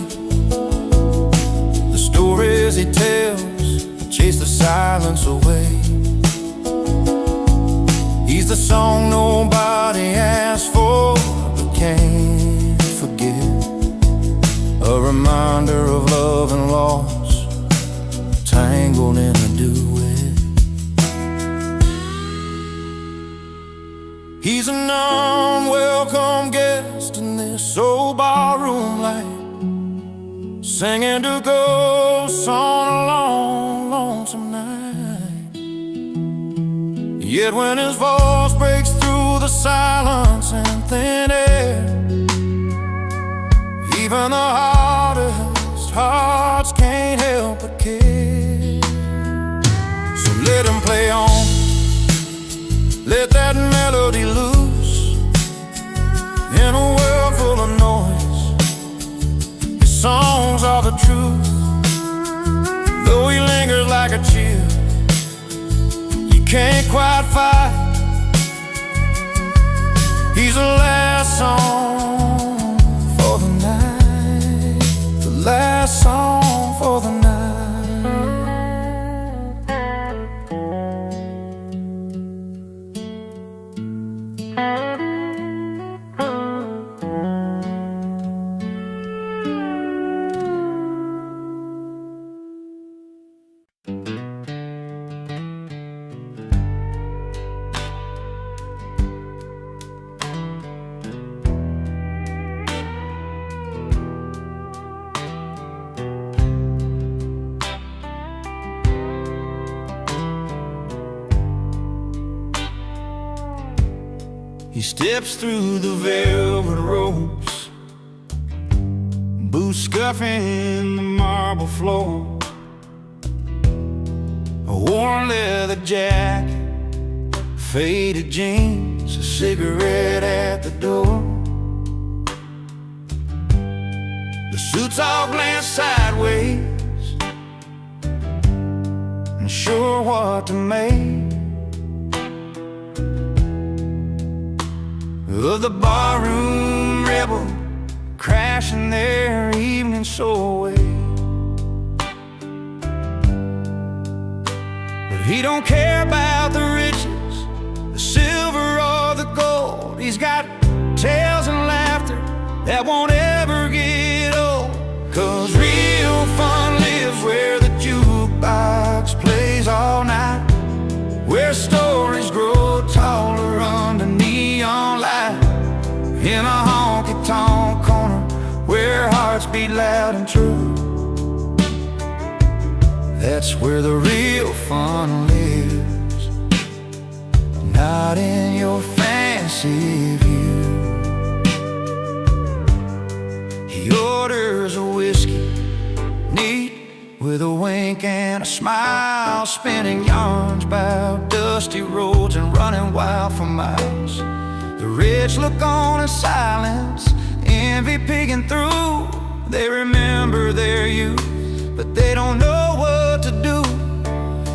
the stories he tells chase the silence away. He's the song nobody asked for but can't forget, a reminder of love and loss, tangled in a duet. He's an unwelcome guest in this old barroom light, singing to ghosts on a long, lonesome night. Yet when his voice breaks through the silence and thin air, even the hardest hearts can't help but care. So let him play on, let that melody loose. In a world full of noise, his songs are the truth. Though he lingers like a chill, you can't quite fight. He's the last song for the night, the last song for the night. He steps through the velvet ropes, boots scuffing the marble floor, a worn leather jacket, faded jeans, a cigarette at the door. The suits all glance sideways, unsure what to make of the barroom rebel crashing their evening soul away. But he don't care about the riches, the silver or the gold. He's got tales and laughter that won't ever get old. 'Cause real fun lives where the jukebox plays all night, where stories grow taller under neon light, in a honky-tonk corner where hearts beat loud and true. That's where the real fun lives, not in your fancy view. He orders a whiskey, neat with a wink and a smile, spinning yarns about dusty roads and running wild for miles. The rich look on in silence, envy peeking through. They remember their youth, but they don't know what to do.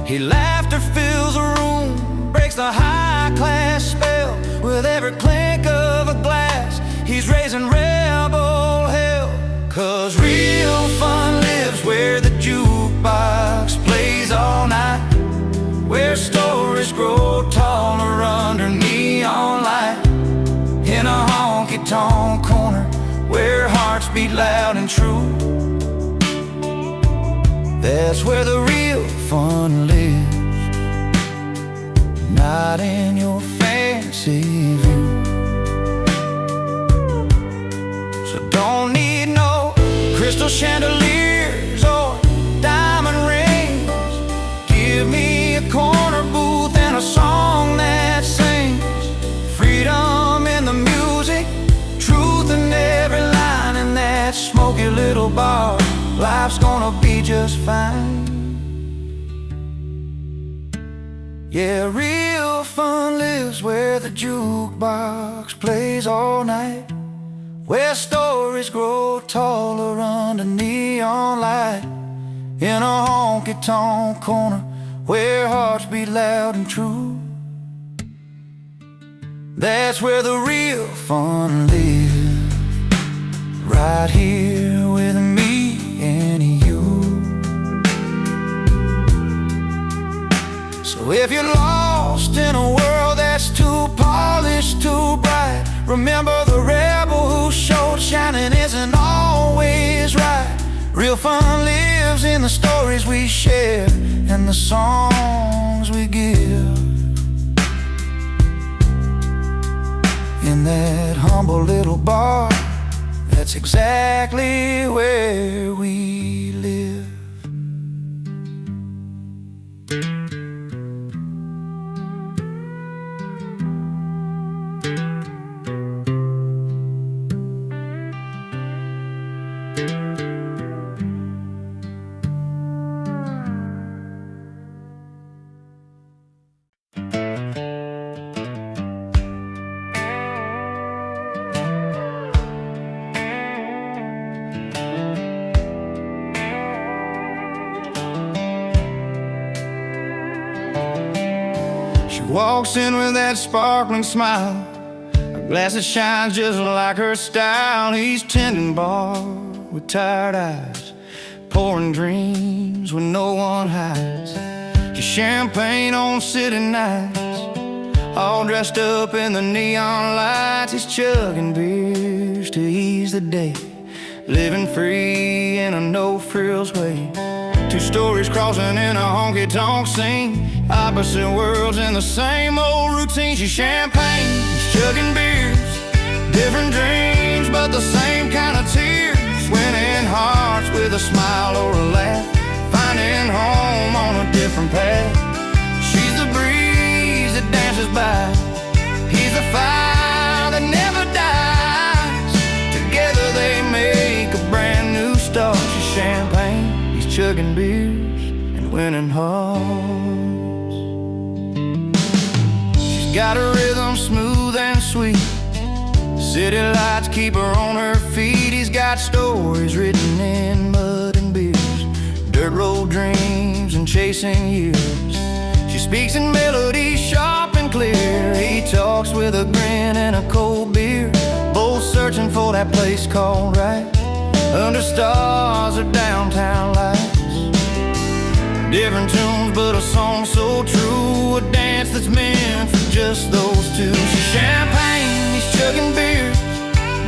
His laughter fills a room, breaks the high-class spell. With every clink of a glass, he's raising rebel hell. 'Cause real fun lives where the jukebox plays all night, where stories grow taller under neon light, in a honky-tonk corner where hearts beat loud and true. That's where the real fun lives, not in your fancy view. So don't need no crystal chandeliers or diamond rings. little bar, life's gonna be just fine. Yeah, real fun lives where the jukebox plays all night, where stories grow taller under neon light, in a honky-tonk corner where hearts beat loud and true. That's where the real fun lives, right here with me and you. So if you're lost in a world that's too polished, too bright, remember the rebel who showed shining isn't always right. Real fun lives in the stories we share and the songs we give. In that humble little bar, that's exactly where we live. Walks in with that sparkling smile, a glass that shines just like her style. He's tending bar with tired eyes, pouring dreams when no one hides. Just champagne on city nights, all dressed up in the neon lights. He's chugging beers to ease the day, living free in a no-frills way. Two stories crossing in a honky-tonk scene, opposite worlds in the same old routine. She's champagne, he's chugging beers, different dreams but the same kind of tears. Winning hearts with a smile or a laugh, finding home on a different path. She's the breeze that dances by, he's the fire that never dies. Together they make a brand new start. She's champagne, he's chugging beers and winning hearts. She's got a rhythm smooth and sweet, city lights keep her on her feet. He's got stories written in mud and beers, dirt road dreams and chasing years. She speaks in melodies sharp and clear, he talks with a grin and a cold beer, both searching for that place called right, under stars or downtown lights. Different tunes but a song so true, a dance that's meant for just those two. She's champagne, he's chugging beers,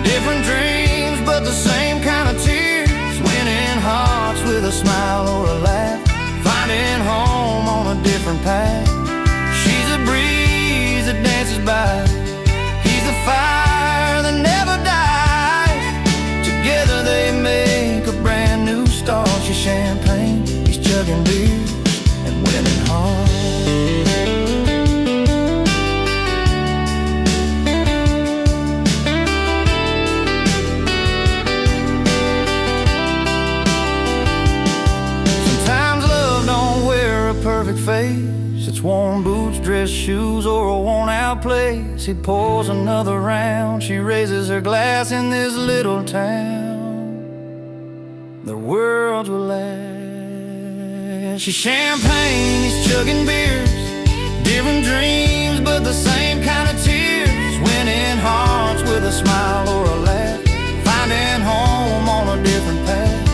different dreams but the same kind of tears. Winning hearts with a smile or a laugh, finding home on a different path. She's a breeze that dances by, he's the fire that never dies. Together they make a brand new start. She's champagne, he's chugging beers and winning hearts. Perfect face, it's worn boots, dress shoes, or a worn out place. He pours another round, she raises her glass. In this little town the worlds will last. She's champagne, he's chugging beers, different dreams but the same kind of tears. Winning hearts with a smile or a laugh, finding home on a different path.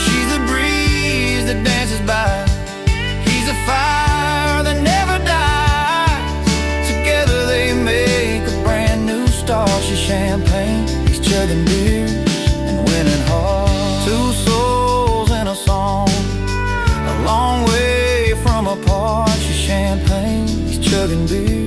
She's the breeze that dances by, he's a fire that never dies. Together they make a brand new start. She's champagne, he's chugging beers and winning hearts. Two souls in a song, a long way from apart. She's champagne, he's chugging beers